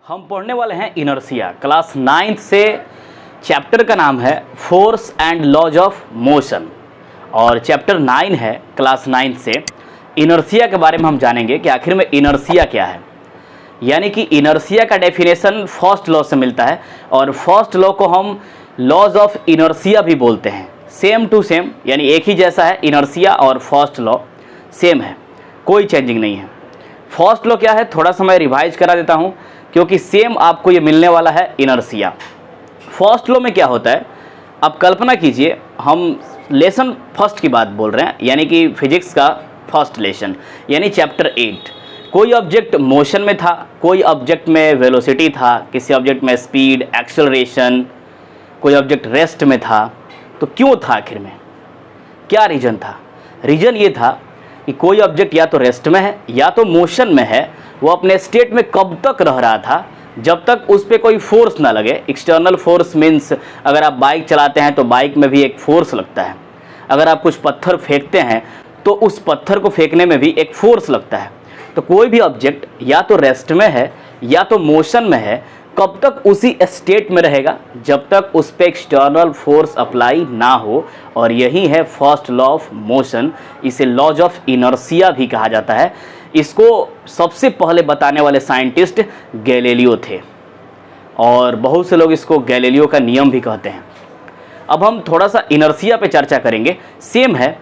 हम पढ़ने वाले हैं इनर्शिया क्लास 9th से। चैप्टर का नाम है force and laws of motion और चैप्टर 9 है क्लास 9th से। इनर्शिया के बारे में हम जानेंगे कि आखिर में इनर्शिया क्या है, यानी कि इनर्शिया का डेफिनेशन फर्स्ट लॉ से मिलता है और फर्स्ट लॉ को हम लॉज ऑफ इनर्शिया भी बोलते हैं। सेम टू सेम, यानी एक ही जैसा है। इनर्शिया और फर्स्ट लॉ सेम है, कोई चेंजिंग नहीं है। फर्स्ट लॉ क्या है, थोड़ा सा मैं रिवाइज करा देता हूँ क्योंकि सेम आपको ये मिलने वाला है इनर्शिया। फर्स्ट लॉ में क्या होता है, आप कल्पना कीजिए हम लेसन फर्स्ट की बात बोल रहे हैं, यानी कि फिजिक्स का फर्स्ट लेसन, यानी चैप्टर 8। कोई ऑब्जेक्ट मोशन में था, कोई ऑब्जेक्ट में वेलोसिटी था, किसी ऑब्जेक्ट में स्पीड, एक्सेलरेशन, कोई ऑब्जेक्ट रेस्ट में था। तो क्यों था, आखिर में क्या रीज़न था? रीज़न ये था कि कोई ऑब्जेक्ट या तो रेस्ट में है या तो मोशन में है। वो अपने स्टेट में कब तक रह रहा था, जब तक उस पर कोई फोर्स ना लगे। एक्सटर्नल फोर्स मीन्स अगर आप बाइक चलाते हैं तो बाइक में भी एक फोर्स लगता है। अगर आप कुछ पत्थर फेंकते हैं तो उस पत्थर को फेंकने में भी एक फोर्स लगता है। तो कोई भी ऑब्जेक्ट या तो रेस्ट में है या तो मोशन में है, कब तक उसी स्टेट में रहेगा जब तक उस पर एक्सटर्नल फोर्स अप्लाई ना हो। और यही है फर्स्ट लॉ ऑफ मोशन। इसे लॉज ऑफ इनर्शिया भी कहा जाता है। इसको सबसे पहले बताने वाले साइंटिस्ट गैलीलियो थे और बहुत से लोग इसको गैलीलियो का नियम भी कहते हैं। अब हम थोड़ा सा इनर्शिया पे चर्चा करेंगे। सेम है,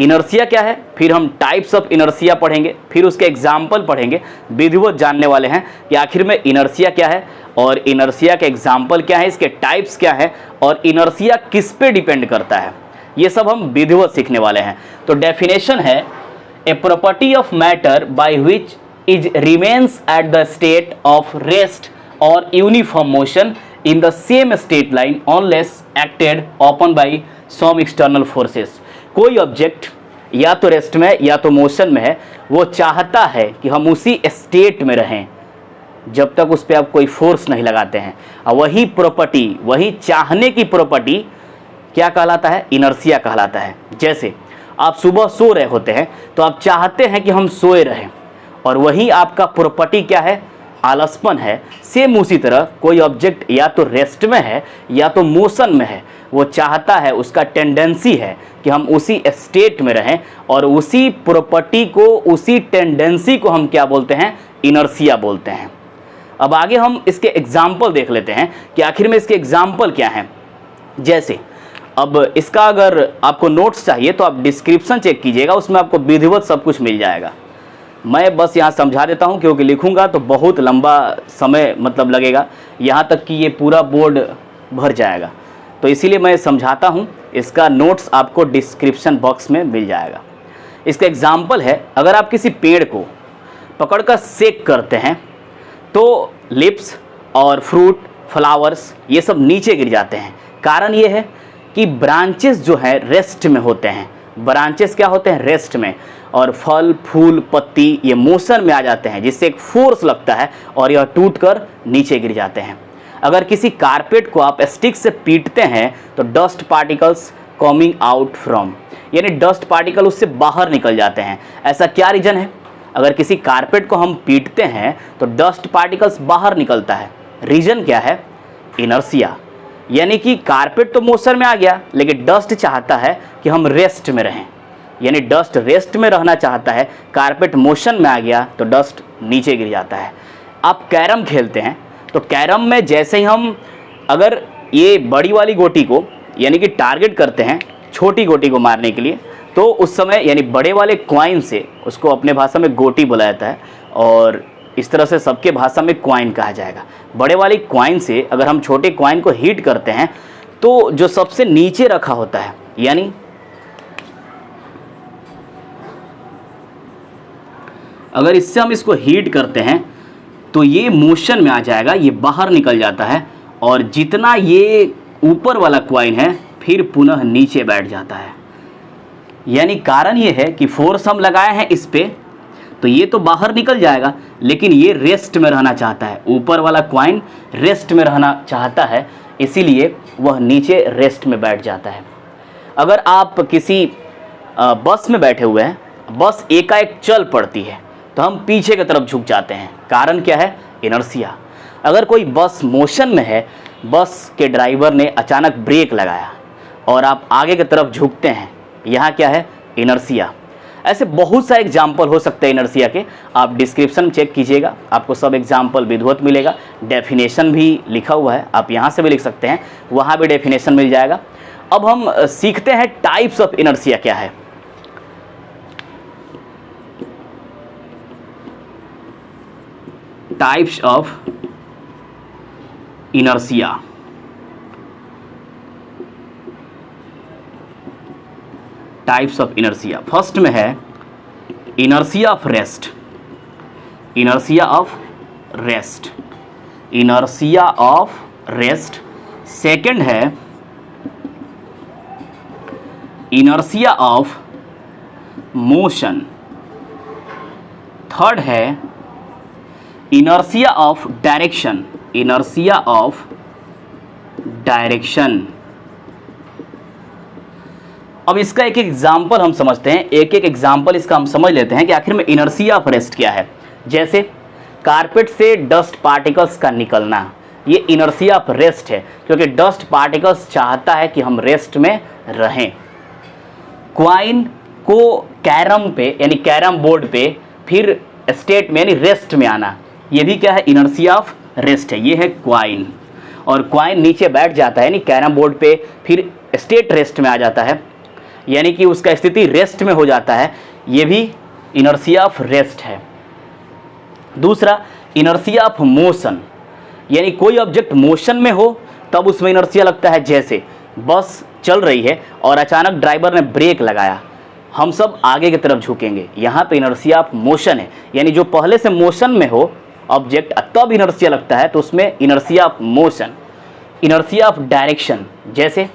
इनर्शिया क्या है, फिर हम टाइप्स ऑफ इनर्शिया पढ़ेंगे, फिर उसके एग्जाम्पल पढ़ेंगे। विधिवत जानने वाले हैं कि आखिर में इनर्शिया क्या है और इनर्शिया के एग्जाम्पल क्या है, इसके टाइप्स क्या है और इनर्शिया किस पे डिपेंड करता है। ये सब हम विधिवत सीखने वाले हैं। तो डेफिनेशन है, a property of matter by which is remains at the state of rest और uniform motion in the same state line unless acted upon by some external forces. कोई ऑब्जेक्ट या तो रेस्ट में या तो मोशन में है, वो चाहता है कि हम उसी स्टेट में रहें जब तक उस पर आप कोई फोर्स नहीं लगाते हैं। और वही प्रॉपर्टी, वही चाहने की प्रॉपर्टी क्या कहलाता है, इनर्शिया कहलाता है। जैसे आप सुबह सो रहे होते हैं तो आप चाहते हैं कि हम सोए रहें, और वही आपका प्रॉपर्टी क्या है, आलसपन है। सेम उसी तरह कोई ऑब्जेक्ट या तो रेस्ट में है या तो मोशन में है, वो चाहता है, उसका टेंडेंसी है कि हम उसी स्टेट में रहें, और उसी प्रॉपर्टी को, उसी टेंडेंसी को हम क्या बोलते हैं, इनर्शिया बोलते हैं। अब आगे हम इसके एग्जाम्पल देख लेते हैं कि आखिर में इसके एग्जाम्पल क्या हैं। जैसे अब इसका अगर आपको नोट्स चाहिए तो आप डिस्क्रिप्शन चेक कीजिएगा, उसमें आपको विधिवत सब कुछ मिल जाएगा। मैं बस यहाँ समझा देता हूँ क्योंकि लिखूँगा तो बहुत लंबा समय लगेगा, यहाँ तक कि ये पूरा बोर्ड भर जाएगा। तो इसीलिए मैं समझाता हूँ। इसका नोट्स आपको डिस्क्रिप्शन बॉक्स में मिल जाएगा। इसका एग्जाम्पल है, अगर आप किसी पेड़ को पकड़कर सेक करते हैं तो लिप्स और फ्रूट, फ्लावर्स ये सब नीचे गिर जाते हैं। कारण ये है कि ब्रांचेस जो है रेस्ट में होते हैं। ब्रांचेस क्या होते हैं, रेस्ट में, और फल, फूल, पत्ती ये मोशन में आ जाते हैं, जिससे एक फोर्स लगता है और यह टूटकर नीचे गिर जाते हैं। अगर किसी कारपेट को आप स्टिक से पीटते हैं तो dust particles coming out from, यानी डस्ट पार्टिकल उससे बाहर निकल जाते हैं। ऐसा क्या रीज़न है, अगर किसी कारपेट को हम पीटते हैं तो डस्ट पार्टिकल्स बाहर निकलता है। रीज़न क्या है, इनर्शिया। यानी कि कारपेट तो मोशन में आ गया, लेकिन डस्ट चाहता है कि हम रेस्ट में रहें, यानी डस्ट रेस्ट में रहना चाहता है। कारपेट मोशन में आ गया तो डस्ट नीचे गिर जाता है। आप कैरम खेलते हैं तो कैरम में जैसे ही हम अगर ये बड़ी वाली गोटी को यानी कि टारगेट करते हैं छोटी गोटी को मारने के लिए, तो उस समय यानी बड़े वाले क्वाइन से, उसको अपने भाषा में गोटी बोला जाता है और इस तरह से सबके भाषा में क्वाइन कहा जाएगा। बड़े वाली क्वाइन से अगर हम छोटे क्वाइन को हिट करते हैं तो जो सबसे नीचे रखा होता है, यानी अगर इससे हम इसको हिट करते हैं तो ये मोशन में आ जाएगा, ये बाहर निकल जाता है, और जितना ये ऊपर वाला क्वाइन है फिर पुनः नीचे बैठ जाता है। यानी कारण ये है कि फोर्स हम लगाए हैं इस पे, तो ये तो बाहर निकल जाएगा, लेकिन ये रेस्ट में रहना चाहता है। ऊपर वाला क्वाइन रेस्ट में रहना चाहता है, इसीलिए वह नीचे रेस्ट में बैठ जाता है। अगर आप किसी बस में बैठे हुए हैं, बस एकाएक चल पड़ती है तो हम पीछे की तरफ झुक जाते हैं। कारण क्या है, इनर्शिया। अगर कोई बस मोशन में है, बस के ड्राइवर ने अचानक ब्रेक लगाया और आप आगे की तरफ झुकते हैं, यहाँ क्या है? इनर्शिया। ऐसे बहुत सारे एग्जाम्पल हो सकते हैं इनर्शिया के, आप डिस्क्रिप्शन चेक कीजिएगा, आपको सब एग्जाम्पल विधिवत मिलेगा। डेफिनेशन भी लिखा हुआ है, आप यहाँ से भी लिख सकते हैं, वहाँ भी डेफिनेशन मिल जाएगा। अब हम सीखते हैं टाइप्स ऑफ इनर्शिया क्या है। Types of inertia. Types of inertia, first में है inertia of rest. Inertia of rest, inertia of rest. Second है इनर्शिया ऑफ मोशन। थर्ड है inertia of direction. Inertia of direction. अब इसका एक एक एग्जाम्पल हम समझते हैं, एक एक एग्जाम्पल इसका हम समझ लेते हैं कि आखिर में इनर्शिया ऑफ रेस्ट क्या है। जैसे कारपेट से डस्ट पार्टिकल्स का निकलना, ये इनर्शिया ऑफ रेस्ट है, क्योंकि डस्ट पार्टिकल्स चाहता है कि हम रेस्ट में रहें। क्वाइन को कैरम पे यानी कैरम बोर्ड पे फिर स्टेट में यानी रेस्ट में आना, ये भी क्या है? इनर्शिया ऑफ रेस्ट है। ये है क्वाइन, और क्वाइन नीचे बैठ जाता है यानी कैरम बोर्ड पे, फिर स्टेट रेस्ट में आ जाता है, यानी कि उसका स्थिति रेस्ट में हो जाता है, ये भी इनर्शिया ऑफ रेस्ट है। दूसरा इनर्शिया ऑफ मोशन, यानी कोई ऑब्जेक्ट मोशन में हो तब उसमें इनर्शिया लगता है। जैसे बस चल रही है और अचानक ड्राइवर ने ब्रेक लगाया, हम सब आगे की तरफ झुकेंगे, यहाँ पे इनर्शिया ऑफ मोशन है, यानी जो पहले से मोशन में हो ऑब्जेक्ट तब इनर्शिया लगता है, तो उसमें inertia of motion. Inertia of direction, जैसे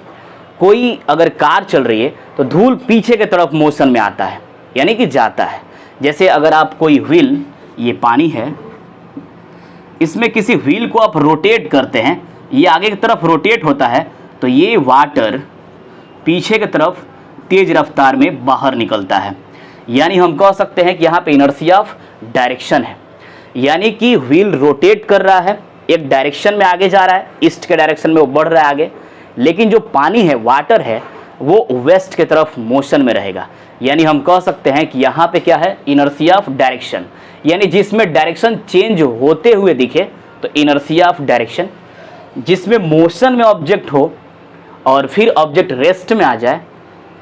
कोई अगर कार चल रही है तो धूल पीछे की तरफ मोशन में आता है, यानी कि जाता है। जैसे अगर आप कोई व्हील, ये पानी है, इसमें किसी व्हील को आप रोटेट करते हैं, ये आगे की तरफ रोटेट होता है, तो ये वाटर पीछे की तरफ तेज रफ्तार में बाहर निकलता है। यानी हम कह सकते हैं कि यहाँ पे इनर्शिया ऑफ डायरेक्शन है, यानी कि व्हील रोटेट कर रहा है, एक डायरेक्शन में आगे जा रहा है, ईस्ट के डायरेक्शन में वो बढ़ रहा है आगे, लेकिन जो पानी है, वाटर है, वो वेस्ट की तरफ मोशन में रहेगा। यानी हम कह सकते हैं कि यहाँ पे क्या है? इनर्शिया ऑफ डायरेक्शन, यानी जिसमें डायरेक्शन चेंज होते हुए दिखे तो इनर्शिया ऑफ डायरेक्शन। जिसमें मोशन में ऑब्जेक्ट हो और फिर ऑब्जेक्ट रेस्ट में आ जाए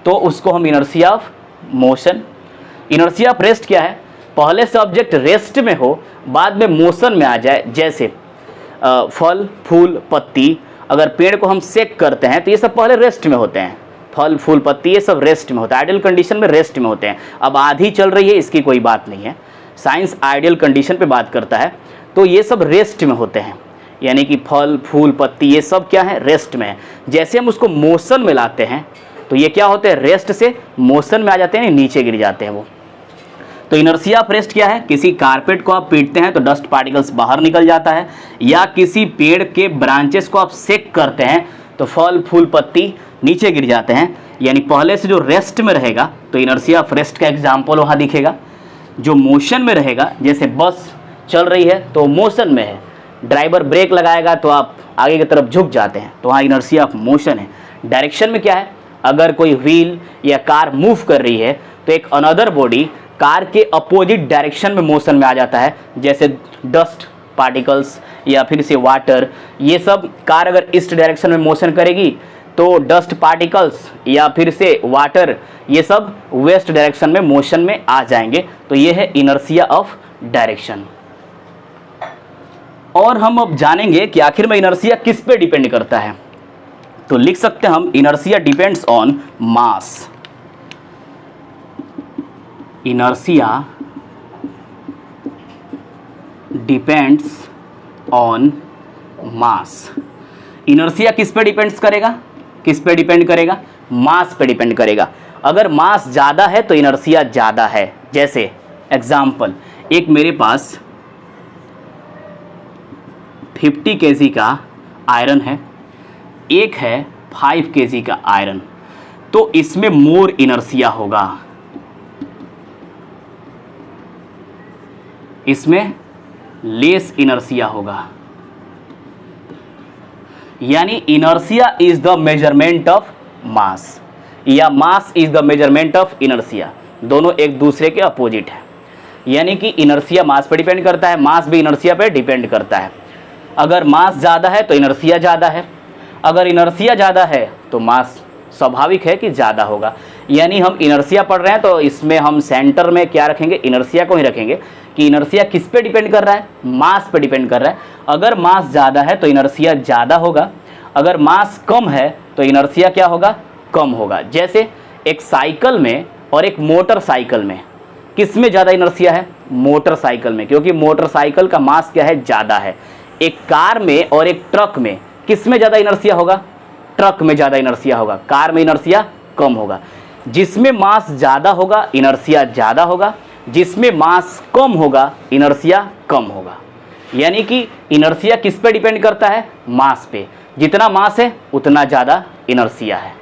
तो उसको हम inertia of motion. Inertia of rest क्या है? पहले से ऑब्जेक्ट रेस्ट में हो, बाद में मोशन में आ जाए। जैसे फल, फूल, पत्ती, अगर पेड़ को हम सेक करते हैं तो ये सब पहले रेस्ट में होते हैं, फल, फूल, पत्ती, ये सब रेस्ट में होता है, आइडियल कंडीशन में रेस्ट में होते हैं। अब आधी चल रही है, इसकी कोई बात नहीं है, साइंस आइडियल कंडीशन पे बात करता है, तो ये सब रेस्ट में होते हैं, यानी कि फल, फूल, पत्ती, ये सब क्या है? रेस्ट में है। जैसे हम उसको मोशन में लाते हैं तो ये क्या होते हैं? रेस्ट से मोशन में आ जाते हैं, नीचे गिर जाते हैं वो। तो इनर्शिया ऑफ रेस्ट क्या है? किसी कारपेट को आप पीटते हैं तो डस्ट पार्टिकल्स बाहर निकल जाता है, या किसी पेड़ के ब्रांचेस को आप सेक करते हैं तो फल, फूल, पत्ती नीचे गिर जाते हैं, यानी पहले से जो रेस्ट में रहेगा तो इनर्शिया ऑफ रेस्ट का एग्जाम्पल वहाँ दिखेगा। जो मोशन में रहेगा, जैसे बस चल रही है तो मोशन में है, ड्राइवर ब्रेक लगाएगा तो आप आगे की तरफ झुक जाते हैं, तो वहाँ इनर्शिया ऑफ मोशन है। डायरेक्शन में क्या है? अगर कोई व्हील या कार मूव कर रही है तो एक अनदर बॉडी कार के अपोजिट डायरेक्शन में मोशन में आ जाता है, जैसे डस्ट पार्टिकल्स या फिर से वाटर, ये सब कार अगर ईस्ट डायरेक्शन में मोशन करेगी तो डस्ट पार्टिकल्स या फिर से वाटर, ये सब वेस्ट डायरेक्शन में मोशन में आ जाएंगे। तो ये है इनर्शिया ऑफ डायरेक्शन। और हम अब जानेंगे कि आखिर में इनर्शिया किस पे डिपेंड करता है। तो लिख सकते हैं हम, inertia depends on mass. Inertia depends on mass. Inertia किस पे डिपेंड्स करेगा? किस पे डिपेंड करेगा? मास पे डिपेंड करेगा। अगर मास ज़्यादा है तो इनर्शिया ज़्यादा है। जैसे एग्जाम्पल, एक मेरे पास 50 kg का आयरन है, एक है 5 kg का आयरन, तो इसमें मोर इनर्शिया होगा, इसमें लेस इनर्शिया होगा। यानी inertia is the measurement of mass या mass is the measurement of inertia, दोनों एक दूसरे के अपोजिट है। यानी कि इनर्शिया मास पर डिपेंड करता है, मास भी इनर्शिया पर डिपेंड करता है। अगर मास ज़्यादा है तो इनर्शिया ज़्यादा है, अगर इनर्शिया ज़्यादा है तो मास स्वाभाविक है कि ज़्यादा होगा। यानी हम इनर्शिया पढ़ रहे हैं तो इसमें हम सेंटर में क्या रखेंगे, इनर्शिया को ही रखेंगे कि इनर्शिया किस पे डिपेंड कर रहा है, मास पे डिपेंड कर रहा है। अगर मास ज़्यादा है तो इनर्शिया ज़्यादा होगा, अगर मास कम है तो इनर्शिया क्या होगा, कम होगा। जैसे एक साइकिल में और एक मोटरसाइकिल में किस में ज़्यादा इनर्शिया है, मोटरसाइकिल में, क्योंकि मोटरसाइकिल का मास क्या है, ज़्यादा है। एक कार में और एक ट्रक में किस में ज़्यादा इनर्शिया होगा, ट्रक में ज़्यादा इनर्शिया होगा, कार में इनर्शिया कम होगा। जिसमें मास ज़्यादा होगा इनर्शिया ज़्यादा होगा, जिसमें मास कम होगा इनर्शिया कम होगा। यानी कि इनर्शिया किस पे डिपेंड करता है, मास पे। जितना मास है उतना ज़्यादा इनर्शिया है।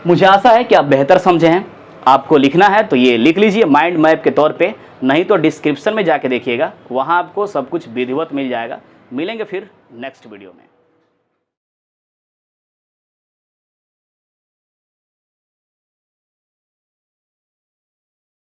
मुझे आशा है कि आप बेहतर समझे हैं। आपको लिखना है तो ये लिख लीजिए माइंड मैप के तौर पे, नहीं तो डिस्क्रिप्शन में जाके देखिएगा, वहाँ आपको सब कुछ विधिवत मिल जाएगा। मिलेंगे फिर नेक्स्ट वीडियो में।